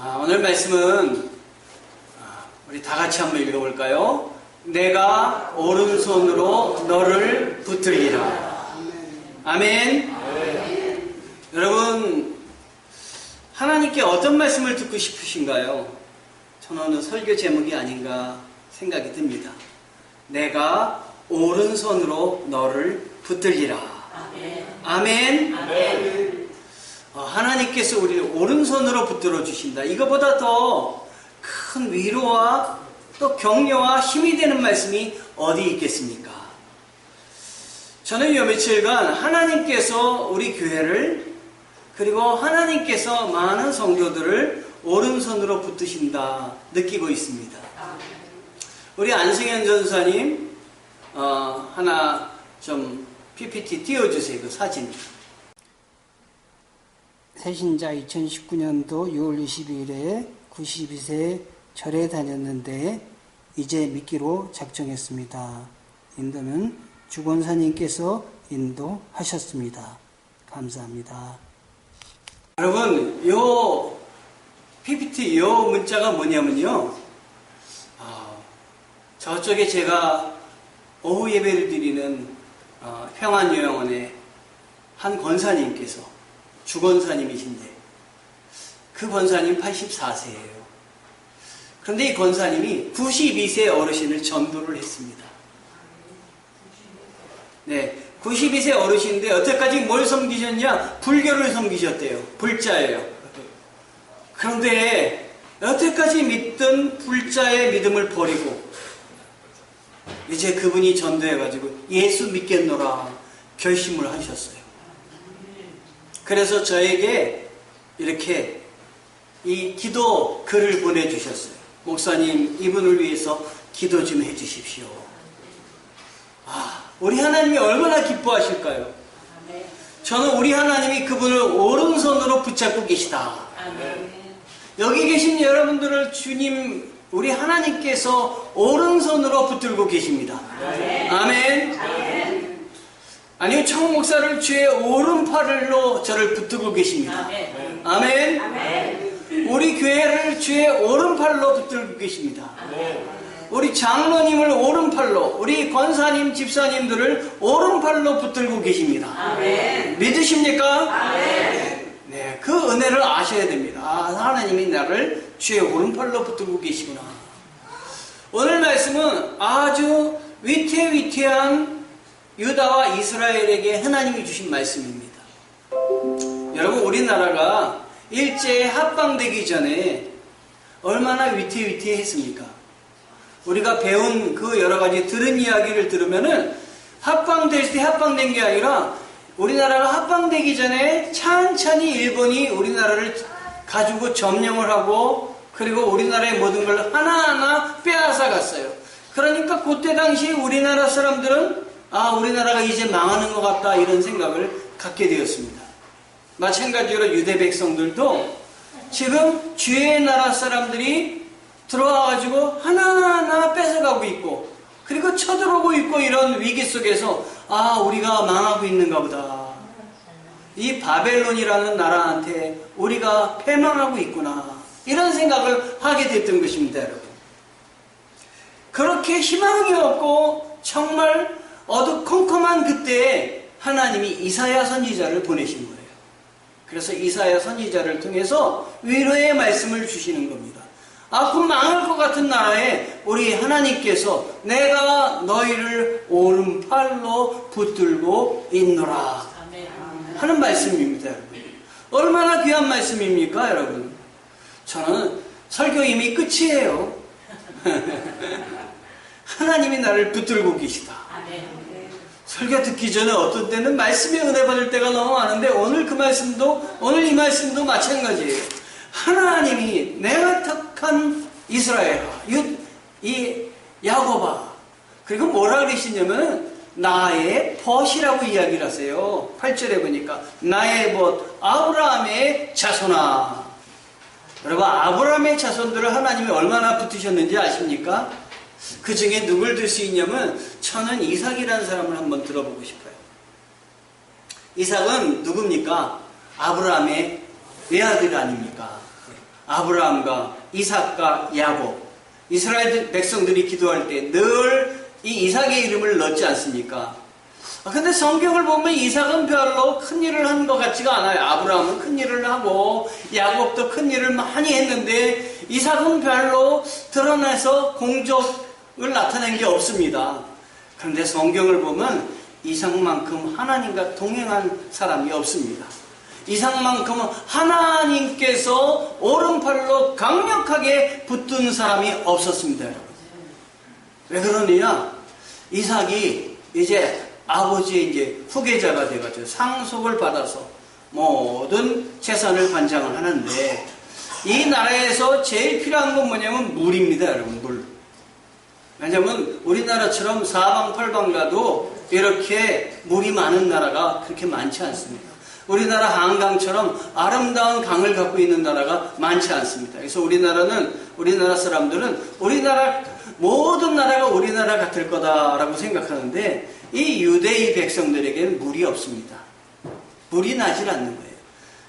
오늘 말씀은 우리 다 같이 한번 읽어볼까요? 내가 오른손으로 너를 붙들리라. 아멘. 여러분, 하나님께 어떤 말씀을 듣고 싶으신가요? 저는 오늘 설교 제목이 아닌가 생각이 듭니다. 내가 오른손으로 너를 붙들리라. 아멘. 아멘. 하나님께서 우리를 오른손으로 붙들어 주신다. 이거보다 더 큰 위로와 또 격려와 힘이 되는 말씀이 어디 있겠습니까? 저는 요 며칠간 하나님께서 우리 교회를 그리고 하나님께서 많은 성도들을 오른손으로 붙드신다 느끼고 있습니다. 우리 안승현 전사님 하나 좀 PPT 띄워주세요. 그 사진. 새신자 2019년도 6월 22일에 92세 절에 다녔는데 이제 믿기로 작정했습니다. 인도는 주권사님께서 인도하셨습니다. 감사합니다. 여러분, 요 PPT 요 문자가 뭐냐면요. 저쪽에 제가 오후 예배를 드리는 평안요양원의 한 권사님께서 주권사님이신데 그 권사님 84세예요. 그런데 이 권사님이 92세 어르신을 전도를 했습니다. 네, 92세 어르신인데 여태까지 뭘 섬기셨냐? 불교를 섬기셨대요. 불자예요. 그런데 여태까지 믿던 불자의 믿음을 버리고 이제 그분이 전도해가지고 예수 믿겠노라 결심을 하셨어요. 그래서 저에게 이렇게 이 기도 글을 보내주셨어요. 목사님, 이분을 위해서 기도 좀 해주십시오. 우리 하나님이 얼마나 기뻐하실까요? 저는 우리 하나님이 그분을 오른손으로 붙잡고 계시다. 여기 계신 여러분들을 주님, 우리 하나님께서 오른손으로 붙들고 계십니다. 아멘. 아니요, 청 목사를 주의 오른팔로 저를 붙들고 계십니다. 아멘. 우리 교회를 주의 오른팔로 붙들고 계십니다. 우리 장로님을 오른팔로, 우리 권사님, 집사님들을 오른팔로 붙들고 계십니다. 믿으십니까? 네, 그 은혜를 아셔야 됩니다. 하나님이 나를 주의 오른팔로 붙들고 계시구나. 오늘 말씀은 아주 위태위태한 유다와 이스라엘에게 하나님이 주신 말씀입니다. 여러분, 우리나라가 일제에 합방되기 전에 얼마나 위태위태했습니까? 우리가 배운 그 여러 가지 들은 이야기를 들으면은 합방될 때 합방된 게 아니라 우리나라가 합방되기 전에 천천히 일본이 우리나라를 가지고 점령을 하고 그리고 우리나라의 모든 걸 하나하나 빼앗아 갔어요. 그러니까 그때 당시 우리나라 사람들은 우리나라가 이제 망하는 것 같다 이런 생각을 갖게 되었습니다. 마찬가지로 유대 백성들도 지금 주의 나라 사람들이 들어와가지고 하나하나 뺏어가고 있고 그리고 쳐들어오고 있고 이런 위기 속에서 우리가 망하고 있는가 보다. 이 바벨론이라는 나라한테 우리가 패망하고 있구나. 이런 생각을 하게 됐던 것입니다, 여러분. 그렇게 희망이 없고 정말 어두컴컴한 그때에 하나님이 이사야 선지자를 보내신 거예요. 그래서 이사야 선지자를 통해서 위로의 말씀을 주시는 겁니다. 그 망할 것 같은 나라에 우리 하나님께서 내가 너희를 오른팔로 붙들고 있노라 하는 말씀입니다, 여러분. 얼마나 귀한 말씀입니까, 여러분? 저는 설교 이미 끝이에요. 하나님이 나를 붙들고 계시다. 설교 듣기 전에 어떤 때는 말씀의 은혜 받을 때가 너무 많은데 오늘 이 말씀도 마찬가지예요. 하나님이 내가 택한 이스라엘아, 이 야곱아, 그리고 뭐라 그러시냐면 나의 벗이라고 이야기를 하세요. 8절에 보니까 나의 벗, 아브라함의 자손아. 여러분, 아브라함의 자손들을 하나님이 얼마나 붙으셨는지 아십니까? 그 중에 누굴 들 수 있냐면 저는 이삭이라는 사람을 한번 들어보고 싶어요. 이삭은 누굽니까? 아브라함의 외아들 아닙니까? 아브라함과 이삭과 야곱, 이스라엘 백성들이 기도할 때 늘 이 이삭의 이름을 넣지 않습니까? 근데 성경을 보면 이삭은 별로 큰 일을 한 것 같지가 않아요. 아브라함은 큰 일을 하고 야곱도 큰 일을 많이 했는데 이삭은 별로 드러나서 공적을 나타낸 게 없습니다. 그런데 성경을 보면 이삭만큼 하나님과 동행한 사람이 없습니다. 이삭만큼은 하나님께서 오른팔로 강력하게 붙든 사람이 없었습니다. 여러분. 왜 그러느냐? 이삭이 이제 아버지의 이제 후계자가 돼가지고 상속을 받아서 모든 재산을 관장을 하는데, 이 나라에서 제일 필요한 건 뭐냐면 물입니다, 여러분. 물. 왜냐면 우리나라처럼 사방팔방 가도 이렇게 물이 많은 나라가 그렇게 많지 않습니다. 우리나라 한강처럼 아름다운 강을 갖고 있는 나라가 많지 않습니다. 그래서 우리나라 사람들은 모든 나라가 우리나라 같을 거다라고 생각하는데, 이 유대인 백성들에게는 물이 없습니다. 물이 나질 않는 거예요.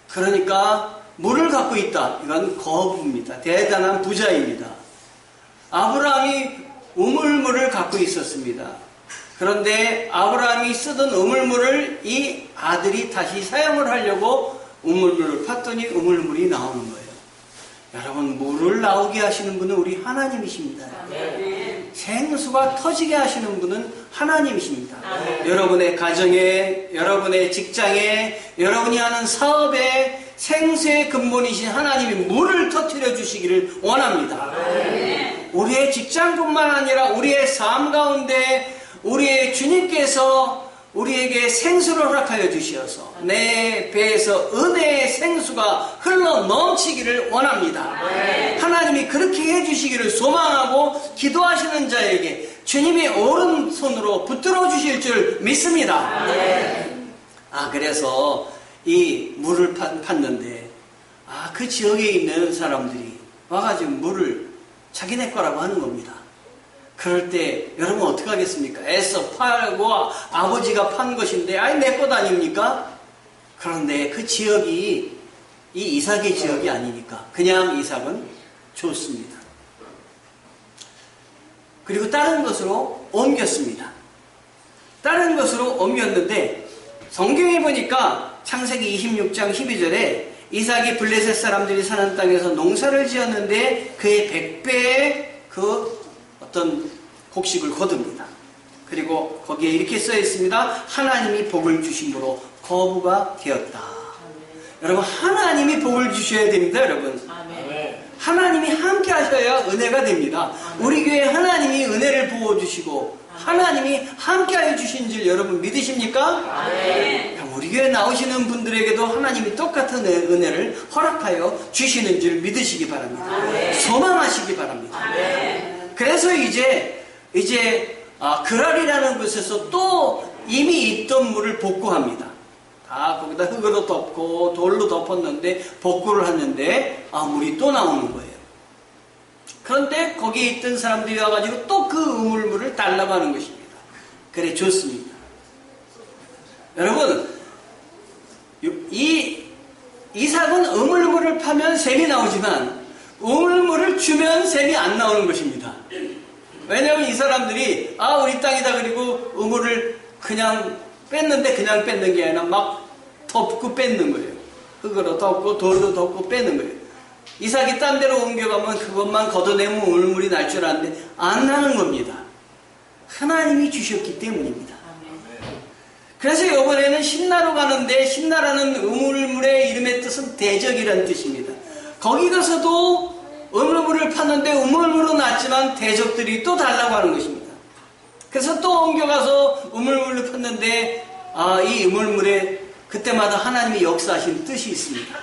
그러니까 물을 갖고 있다. 이건 거부입니다. 대단한 부자입니다. 아브라함이 우물물을 갖고 있었습니다. 그런데 아브라함이 쓰던 우물물을 이 아들이 다시 사용을 하려고 우물물을 팠더니 우물물이 나오는 거예요. 여러분, 물을 나오게 하시는 분은 우리 하나님이십니다. 생수가 터지게 하시는 분은 하나님이십니다. 여러분의 가정에, 여러분의 직장에, 여러분이 하는 사업에 생수의 근본이신 하나님이 물을 터뜨려 주시기를 원합니다. 우리의 직장뿐만 아니라 우리의 삶 가운데 우리의 주님께서 우리에게 생수를 허락하여 주시어서 내 배에서 은혜의 생수가 흘러 넘치기를 원합니다. 하나님이 그렇게 해주시기를 소망하고 기도하시는 자에게 주님이 오른손으로 붙들어 주실 줄 믿습니다. 그래서 이 물을 팠는데 그 지역에 있는 사람들이 와가지고 물을 자기네 거라고 하는 겁니다. 그럴 때 여러분 어떻게 하겠습니까? 애써 팔고 아버지가 판 것인데 내 것 아닙니까? 그런데 그 지역이 이 이삭의 지역이 아니니까 그냥 이삭은 줬습니다. 그리고 다른 것으로 옮겼습니다. 다른 것으로 옮겼는데 성경에 보니까 창세기 26장 12절에 이삭이 블레셋 사람들이 사는 땅에서 농사를 지었는데 그의 100배의 어떤 곡식을 거둡니다. 그리고 거기에 이렇게 써 있습니다. 하나님이 복을 주심으로 거부가 되었다. 여러분, 하나님이 복을 주셔야 됩니다, 여러분. 하나님이 함께 하셔야 은혜가 됩니다. 우리 교회에 하나님이 은혜를 부어주시고 하나님이 함께 하여 주신 줄 여러분 믿으십니까? 우리 교회에 나오시는 분들에게도 하나님이 똑같은 은혜를 허락하여 주시는 줄 믿으시기 바랍니다. 소망하시기 바랍니다. 그래서 이제 그랄이라는 곳에서 또 이미 있던 물을 복구합니다. 거기다 흙으로 덮고 돌로 덮었는데 복구를 하는데 물이 또 나오는 거예요. 그런데 거기에 있던 사람들이 와가지고 또 그 우물물을 달라고 하는 것입니다. 그래, 좋습니다. 여러분, 이삭은 우물물을 파면 샘이 나오지만 우물물을 주면 샘이 안 나오는 것입니다. 왜냐하면 이 사람들이 우리 땅이다 그리고 우물을 그냥 뺐는데 그냥 뺏는 게 아니라 막 덮고 뺏는 거예요. 흙으로 덮고 돌로 덮고 뺏는 거예요. 이삭이 딴 데로 옮겨가면 그것만 걷어내면 우물물이 날 줄 알았는데 안 나는 겁니다. 하나님이 주셨기 때문입니다. 그래서 이번에는 신나로 가는데 신나라는 우물물의 이름의 뜻은 대적이라는 뜻입니다. 거기 가서도 우물물을 팠는데 우물물은 났지만 대적들이 또 달라고 하는 것입니다. 그래서 또 옮겨가서 우물물을 팠는데 이 우물물에 그때마다 하나님이 역사하신 뜻이 있습니다.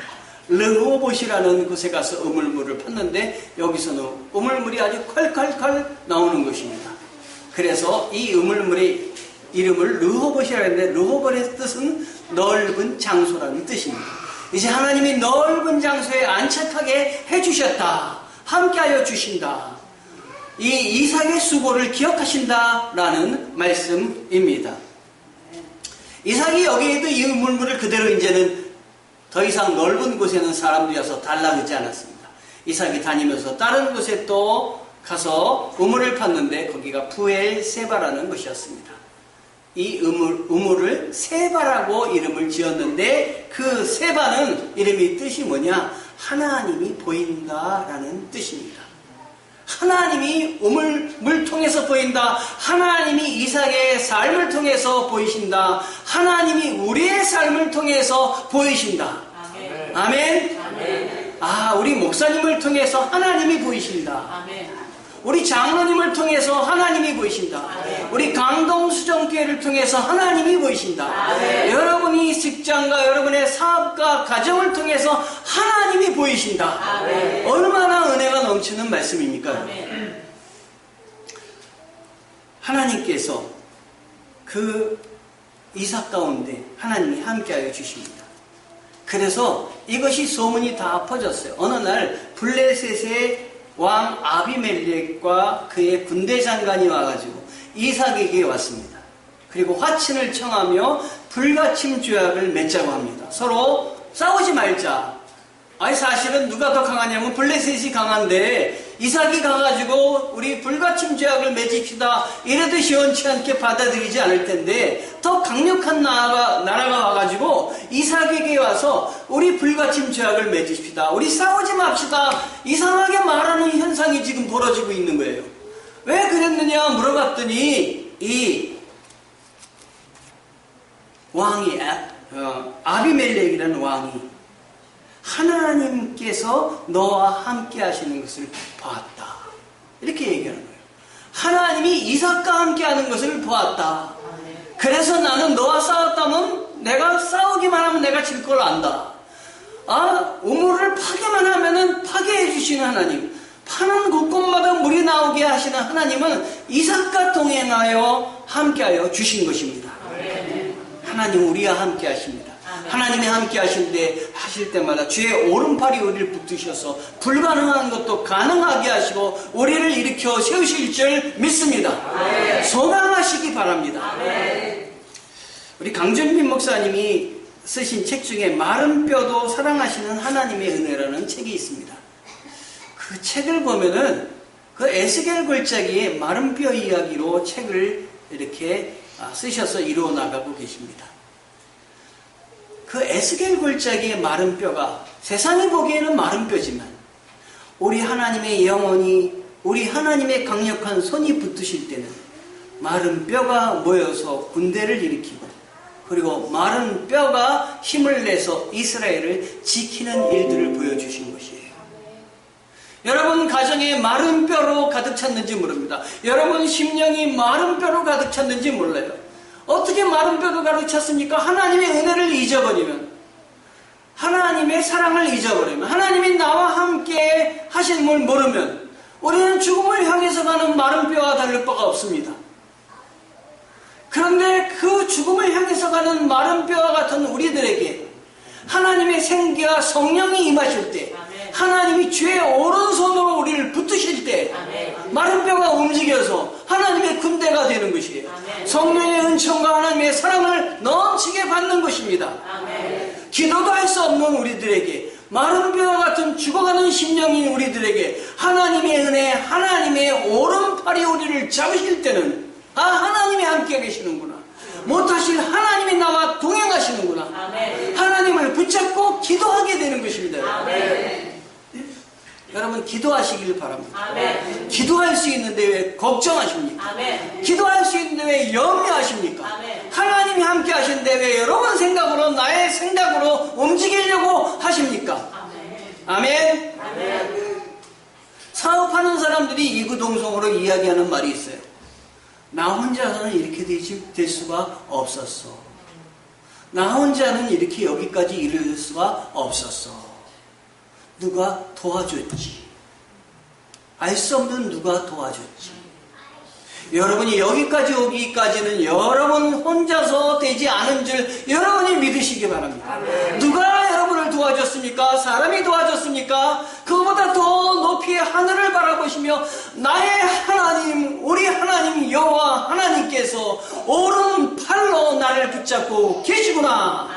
르호봇이라는 곳에 가서 우물물을 팠는데 여기서는 우물물이 아주 콸콸콸 나오는 것입니다. 그래서 이 우물물의 이름을 르호봇이라고 했는데 르호봇의 뜻은 넓은 장소라는 뜻입니다. 이제 하나님이 넓은 장소에 안착하게 해주셨다. 함께하여 주신다. 이 이삭의 수고를 기억하신다라는 말씀입니다. 이삭이 여기에도 이 우물물을 그대로 이제는 더 이상 넓은 곳에는 사람들이 와서 달라붙지 않았습니다. 이삭이 다니면서 다른 곳에 또 가서 우물을 팠는데 거기가 부엘세바라는 곳이었습니다. 이 우물을 세바라고 이름을 지었는데 그 세바는 이름이 뜻이 뭐냐? 하나님이 보인다라는 뜻입니다. 하나님이 우물 통해서 보인다. 하나님이 이삭의 삶을 통해서 보이신다. 하나님이 우리의 삶을 통해서 보이신다. 아멘. 아멘. 아멘. 아, 우리 목사님을 통해서 하나님이 보이신다. 아멘. 우리 장로님을 통해서 하나님이 보이신다. 아멘. 우리 강동수정교회를 통해서 하나님이 보이신다. 아멘. 여러분이 직장과 여러분의 사업과 가정을 통해서 하나님이 보이신다. 아멘. 얼마나 은혜가 넘치는 말씀입니까? 아멘. 하나님께서 그 이삭 가운데 하나님이 함께하여 주십니다. 그래서 이것이 소문이 다 퍼졌어요. 어느 날 블레셋의 왕 아비멜렉과 그의 군대 장관이 와가지고 이삭에게 왔습니다. 그리고 화친을 청하며 불가침 조약을 맺자고 합니다. 서로 싸우지 말자. 아니 사실은 누가 더 강하냐면 블레셋이 강한데 이삭이 가가지고 우리 불가침 조약을 맺읍시다. 이래도 시원치 않게 받아들이지 않을 텐데 더 강력한 나라가 와가지고 이삭에게 와서 우리 불가침 조약을 맺읍시다. 우리 싸우지 맙시다. 이상하게 말하는 현상이 지금 벌어지고 있는 거예요. 왜 그랬느냐 물어봤더니 이 왕이 아비멜렉이라는 왕이 하나님께서 너와 함께 하시는 것을 보았다. 이렇게 얘기하는 거예요. 하나님이 이삭과 함께 하는 것을 보았다. 그래서 나는 너와 싸웠다면 내가 싸우기만 하면 내가 질 걸 안다. 아, 우물을 파기만 하면은 파괴해 주시는 하나님. 파는 곳곳마다 물이 나오게 하시는 하나님은 이삭과 동행하여 함께하여 주신 것입니다. 하나님 우리와 함께 하십니다. 하나님이 함께 하실 때마다 주의 오른팔이 우리를 붙드셔서 불가능한 것도 가능하게 하시고 우리를 일으켜 세우실 줄 믿습니다. 소망하시기 바랍니다. 우리 강준민 목사님이 쓰신 책 중에 마른 뼈도 사랑하시는 하나님의 은혜라는 책이 있습니다. 그 책을 보면은 그 에스겔 골짜기의 마른 뼈 이야기로 책을 이렇게 쓰셔서 이루어 나가고 계십니다. 그 에스겔 골짜기의 마른 뼈가 세상이 보기에는 마른 뼈지만 우리 하나님의 영혼이 우리 하나님의 강력한 손이 붙으실 때는 마른 뼈가 모여서 군대를 일으키고 그리고 마른 뼈가 힘을 내서 이스라엘을 지키는 일들을 보여주신 것이에요. 여러분 가정에 마른 뼈로 가득 찼는지 모릅니다. 여러분 심령이 마른 뼈로 가득 찼는지 몰라요. 어떻게 마른 뼈로 가득 찼습니까? 하나님의 은혜를 잊어버리면, 하나님의 사랑을 잊어버리면, 하나님이 나와 함께 하신 걸 모르면 우리는 죽음을 향해서 가는 마른 뼈와 다를 바가 없습니다. 그런데 그 죽음을 향해서 가는 마른 뼈와 같은 우리들에게 하나님의 생기와 성령이 임하실 때, 하나님이 주의 오른손으로 우리를 붙으실 때 마른 뼈가 움직여서 하나님의 군대가 되는 것이에요. 성령의 은총과 하나님의 사랑을 넘치게 받는 것입니다. 기도도 할 수 없는 우리들에게, 마른 뼈와 같은 죽어가는 심령인 우리들에게 하나님의 은혜, 하나님의 오른팔이 우리를 잡으실 때는 아, 하나님이 함께 계시는구나. 못하실 하나님이 나와 동행하시는구나. 하나님을 붙잡고 기도하게 되는 것입니다. 여러분 기도하시길 바랍니다. 기도할 수 있는데 왜 걱정하십니까? 기도할 수 있는데 왜 염려하십니까? 하나님이 함께 하시는데 왜 여러분 생각으로, 나의 생각으로 움직이려고 하십니까? 아멘. 사업하는 사람들이 이구동성으로 이야기하는 말이 있어요. 나 혼자서는 이렇게 될 수가 없었어. 나 혼자는 이렇게 여기까지 이를 수가 없었어. 누가 도와줬지. 알 수 없는 누가 도와줬지. 여러분이 여기까지 오기까지는 여러분 혼자서 되지 않은 줄 여러분이 믿으시기 바랍니다. 누가 여러분을 도와줬습니까? 사람이 도와줬습니까? 그거보다 더 높이 하늘을 바라보시며 나의 하나님, 우리 하나님 여호와 하나님께서 오른팔로 나를 붙잡고 계시구나.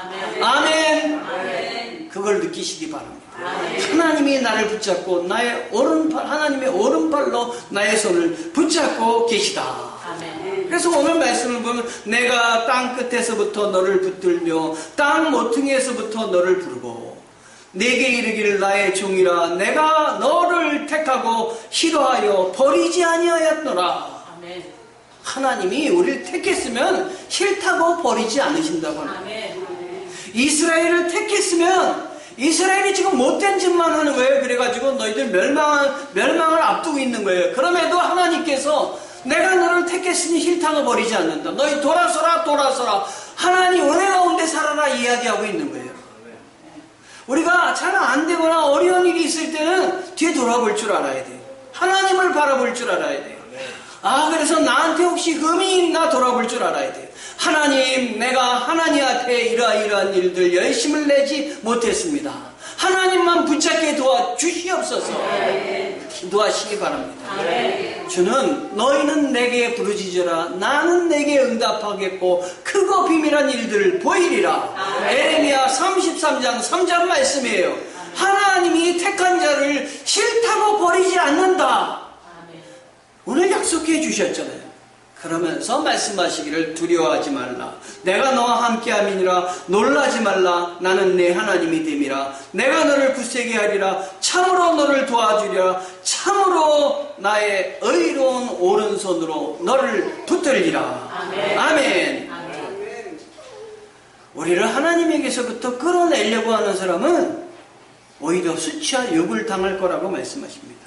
아멘. 그걸 그걸 느끼시기 바랍니다. 하나님이 나를 붙잡고 나의 오른팔, 하나님의 오른팔로 나의 손을 붙잡고 계시다. 그래서 오늘 말씀을 보면 내가 땅 끝에서부터 너를 붙들며 땅 모퉁이에서부터 너를 부르고 내게 이르기를 나의 종이라 내가 너를 택하고 싫어하여 버리지 아니하였노라. 하나님이 우리를 택했으면 싫다고 버리지 않으신다고 합니다. 이스라엘을 택했으면 이스라엘이 지금 못된 짓만 하는 거예요. 그래가지고 너희들 멸망을 앞두고 있는 거예요. 그럼에도 하나님께서 내가 너를 택했으니 싫다고 버리지 않는다. 너희 돌아서라 돌아서라. 하나님 은혜 가운데 살아라 이야기하고 있는 거예요. 우리가 잘 안 되거나 어려운 일이 있을 때는 뒤에 돌아볼 줄 알아야 돼요. 하나님을 바라볼 줄 알아야 돼요. 그래서 나한테 혹시 흠이 있나 돌아볼 줄 알아야 돼요. 하나님, 내가 하나님 앞에 이러이러한 일들 열심을 내지 못했습니다. 하나님만 붙잡게 도와주시옵소서. 기도하시기 바랍니다. 주는 너희는 내게 부르짖으라 나는 내게 응답하겠고 크고 비밀한 일들을 보이리라. 에레미야 33장 3절 말씀이에요. 하나님이 택한 자를 싫다고 버리지 않는다. 오늘 약속해 주셨잖아요. 그러면서 말씀하시기를 두려워하지 말라. 내가 너와 함께함이니라. 놀라지 말라. 나는 내 하나님이 됨이라. 내가 너를 굳세게 하리라. 참으로 너를 도와주리라. 참으로 나의 의로운 오른손으로 너를 붙들리라. 아멘. 우리를 하나님에게서부터 끌어내려고 하는 사람은 오히려 수치와 욕을 당할 거라고 말씀하십니다.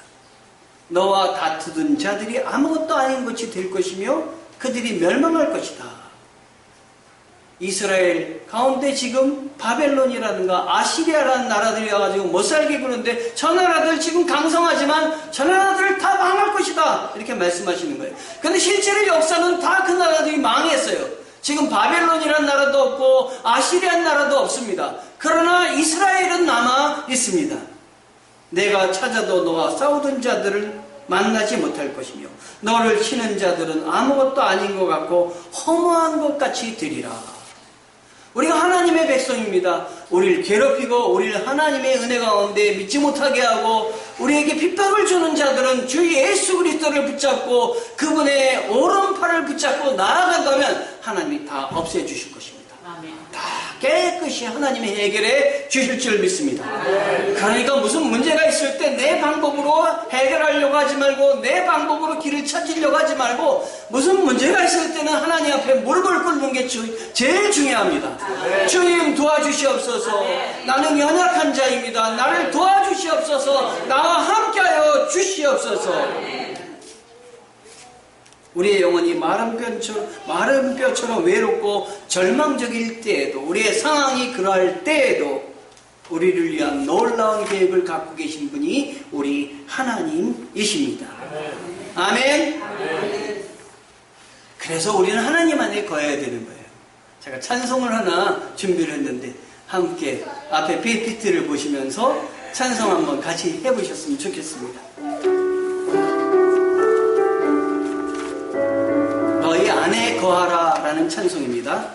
너와 다투던 자들이 아무것도 아닌 것이 될 것이며 그들이 멸망할 것이다. 이스라엘 가운데 지금 바벨론이라든가 아시리아라는 나라들이 와가지고 못살게 구는데 저 나라들 지금 강성하지만 저 나라들 다 망할 것이다. 이렇게 말씀하시는 거예요. 그런데 실제로 역사는 다 그 나라들이 망했어요. 지금 바벨론이라는 나라도 없고 아시리아는 나라도 없습니다. 그러나 이스라엘은 남아 있습니다. 내가 찾아도 너와 싸우던 자들을 만나지 못할 것이며 너를 치는 자들은 아무것도 아닌 것 같고 허무한 것 같이 되리라. 우리가 하나님의 백성입니다. 우리를 괴롭히고 우리를 하나님의 은혜 가운데 믿지 못하게 하고 우리에게 핍박을 주는 자들은 주 예수 그리스도를 붙잡고 그분의 오른팔을 붙잡고 나아간다면 하나님이 다 없애주실 것입니다. 다 깨끗이 하나님이 해결해 주실 줄 믿습니다. 그러니까 무슨 문제가 있을 때 내 방법으로 해결하려고 하지 말고 내 방법으로 길을 찾으려고 하지 말고 무슨 문제가 있을 때는 하나님 앞에 무릎을 꿇는 게 제일 중요합니다. 주님 도와주시옵소서. 나는 연약한 자입니다. 나를 도와주시옵소서. 나와 함께하여 주시옵소서. 우리의 영혼이 마른 뼈처럼 외롭고 절망적일 때에도 우리의 상황이 그러할 때에도 우리를 위한 놀라운 계획을 갖고 계신 분이 우리 하나님이십니다. 아멘. 그래서 우리는 하나님 안에 거해야 되는 거예요. 제가 찬송을 하나 준비를 했는데 함께 앞에 PPT를 보시면서 찬송 한번 같이 해보셨으면 좋겠습니다. 너희 안에 거하라 라는 찬송입니다.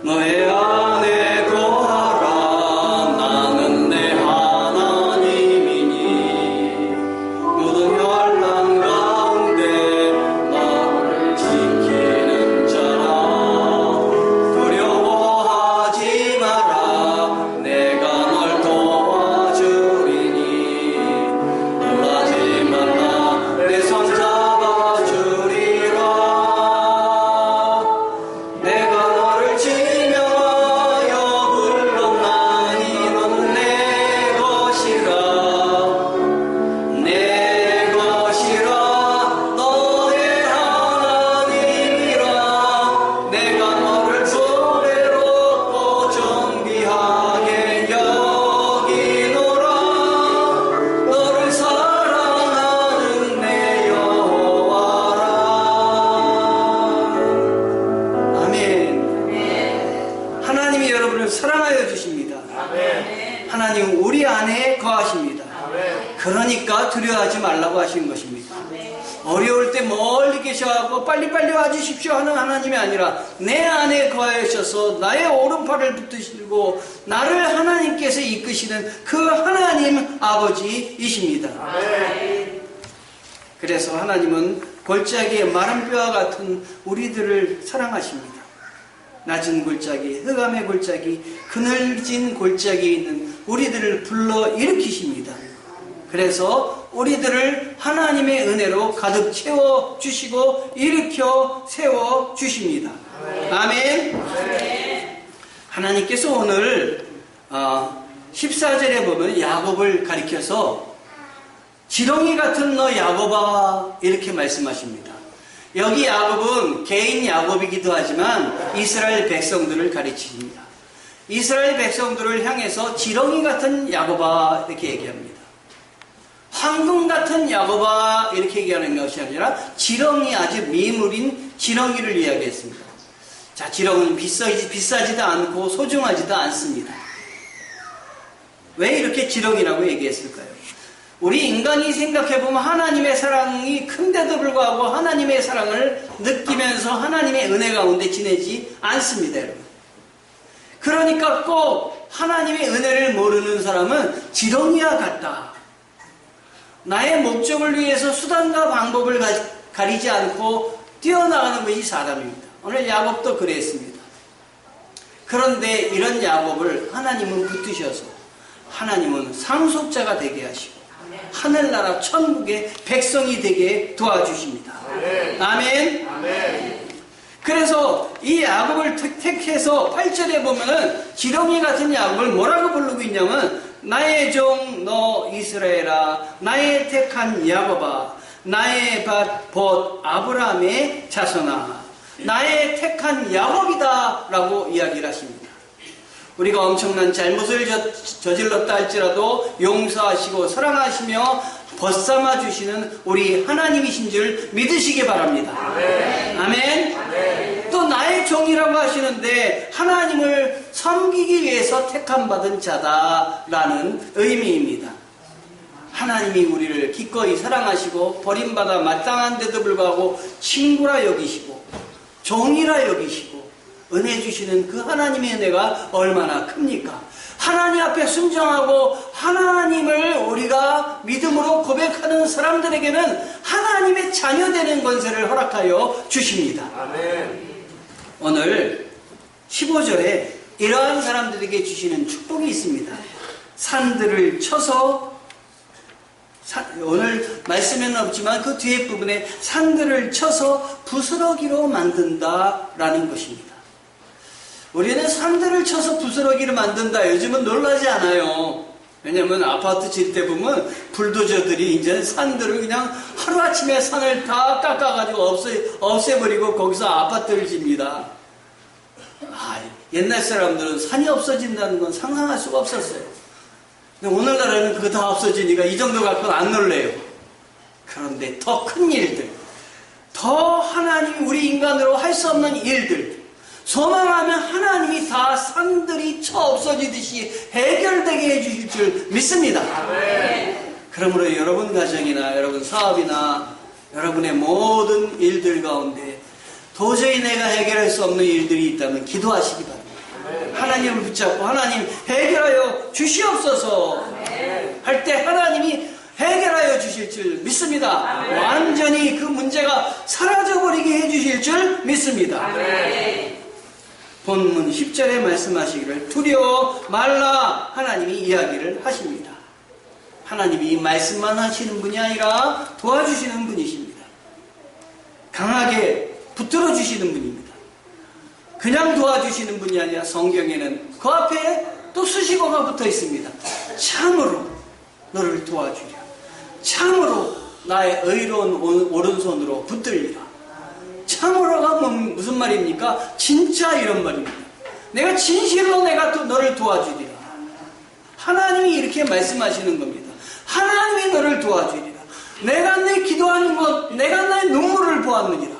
너희 안에 거하라 나는 내 하나님이니 모든 환난 가운데 나를 지키는 자라 두려워하지 마라 내가 널 도와주리니 놀라지 말라 내 손 잡아주리라 내가 너를 하나님이 여러분을 사랑하여 주십니다. 하나님은 우리 안에 거하십니다. 그러니까 두려워하지 말라고 하신 것입니다. 어려울 때 멀리 계셔가고 빨리빨리 와주십시오 하는 하나님이 아니라 내 안에 거하셔서 나의 오른팔을 붙드시고 나를 하나님께서 이끄시는 그 하나님 아버지이십니다. 그래서 하나님은 골짜기의 마른 뼈와 같은 우리들을 사랑하십니다. 낮은 골짜기, 흑암의 골짜기, 그늘진 골짜기에 있는 우리들을 불러 일으키십니다. 그래서 우리들을 하나님의 은혜로 가득 채워주시고 일으켜 세워주십니다. 아멘. 하나님께서 오늘 14절에 보면 야곱을 가리켜서 지렁이 같은 너 야곱아 이렇게 말씀하십니다. 여기 야곱은 개인 야곱이기도 하지만 이스라엘 백성들을 가르칩니다. 이스라엘 백성들을 향해서 지렁이 같은 야곱아 이렇게 얘기합니다. 황금 같은 야곱아 이렇게 얘기하는 것이 아니라 지렁이, 아주 미물인 지렁이를 이야기했습니다. 자, 지렁이는 비싸지도 않고 소중하지도 않습니다. 왜 이렇게 지렁이라고 얘기했을까요? 우리 인간이 생각해보면 하나님의 사랑이 큰데도 불구하고 하나님의 사랑을 느끼면서 하나님의 은혜 가운데 지내지 않습니다, 여러분. 그러니까 꼭 하나님의 은혜를 모르는 사람은 지렁이와 같다. 나의 목적을 위해서 수단과 방법을 가리지 않고 뛰어나가는 것이 사람입니다. 오늘 야곱도 그랬습니다. 그런데 이런 야곱을 하나님은 붙드셔서 하나님은 상속자가 되게 하시고 하늘나라 천국의 백성이 되게 도와주십니다. 아멘. 그래서 이 야곱을 택해서 8절에 보면은 지렁이 같은 야곱을 뭐라고 부르고 있냐면 나의 종 너 이스라엘아, 나의 택한 야곱아, 나의 벗 아브라함의 자손아, 나의 택한 야곱이다 라고 이야기를 하십니다. 우리가 엄청난 잘못을 저질렀다 할지라도 용서하시고 사랑하시며 벗삼아 주시는 우리 하나님이신 줄 믿으시기 바랍니다. 아멘. 또 나의 종이라고 하시는데 하나님을 섬기기 위해서 택함받은 자다라는 의미입니다. 하나님이 우리를 기꺼이 사랑하시고 버림받아 마땅한데도 불구하고 친구라 여기시고 종이라 여기시고 은혜 주시는 그 하나님의 은혜가 얼마나 큽니까? 하나님 앞에 순종하고 하나님을 우리가 믿음으로 고백하는 사람들에게는 하나님의 자녀 되는 권세를 허락하여 주십니다. 아멘. 오늘 15절에 이러한 사람들에게 주시는 축복이 있습니다. 산들을 쳐서 오늘 말씀에는 없지만 그 뒤에 부분에 산들을 쳐서 부스러기로 만든다라는 것입니다. 우리는 산들을 쳐서 부스러기를 만든다. 요즘은 놀라지 않아요. 왜냐면 아파트 질 때 보면 불도저들이 이제 산들을 그냥 하루아침에 산을 다 깎아가지고 없애버리고 거기서 아파트를 집니다. 옛날 사람들은 산이 없어진다는 건 상상할 수가 없었어요. 근데 오늘날에는 그거 다 없어지니까 이 정도 갖고는 안 놀래요. 그런데 더 큰 일들, 더 하나님이 우리 인간으로 할 수 없는 일들, 소망하면 하나님이 다 산들이 쳐 없어지듯이 해결되게 해주실 줄 믿습니다. 그러므로 여러분 가정이나 여러분 사업이나 여러분의 모든 일들 가운데 도저히 내가 해결할 수 없는 일들이 있다면 기도하시기 바랍니다. 하나님을 붙잡고 하나님 해결하여 주시옵소서 할 때 하나님이 해결하여 주실 줄 믿습니다. 완전히 그 문제가 사라져버리게 해주실 줄 믿습니다. 본문 10절에 말씀하시기를 두려워 말라 하나님이 이야기를 하십니다. 하나님이 말씀만 하시는 분이 아니라 도와주시는 분이십니다. 강하게 붙들어 주시는 분입니다. 그냥 도와주시는 분이 아니라 성경에는 그 앞에 또 수식어가 붙어 있습니다. 참으로 너를 도와주랴. 참으로 나의 의로운 오른손으로 붙들리라. 참으로가 무슨 말입니까? 진짜 이런 말입니다. 내가 진실로 내가 또 너를 도와주리라. 하나님이 이렇게 말씀하시는 겁니다. 하나님이 너를 도와주리라. 내가 내 기도하는 것, 내가 나의 눈물을 보았느니라.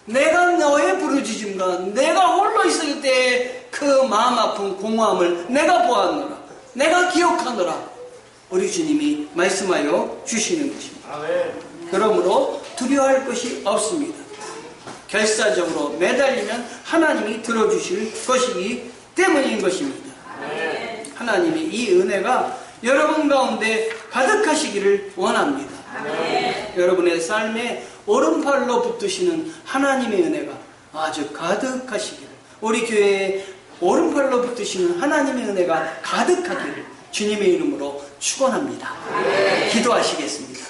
내가 너의 부르짖음과 내가 홀로 있을 때 그 마음 아픈 공허함을 내가 보았노라. 내가 기억하노라. 우리 주님이 말씀하여 주시는 것입니다. 그러므로 두려워할 것이 없습니다. 결사적으로 매달리면 하나님이 들어주실 것이기 때문인 것입니다. 하나님이 이 은혜가 여러분 가운데 가득하시기를 원합니다. 여러분의 삶에 오른팔로 붙드시는 하나님의 은혜가 아주 가득하시기를, 우리 교회에 오른팔로 붙드시는 하나님의 은혜가 가득하기를 주님의 이름으로 축원합니다. 기도하시겠습니다.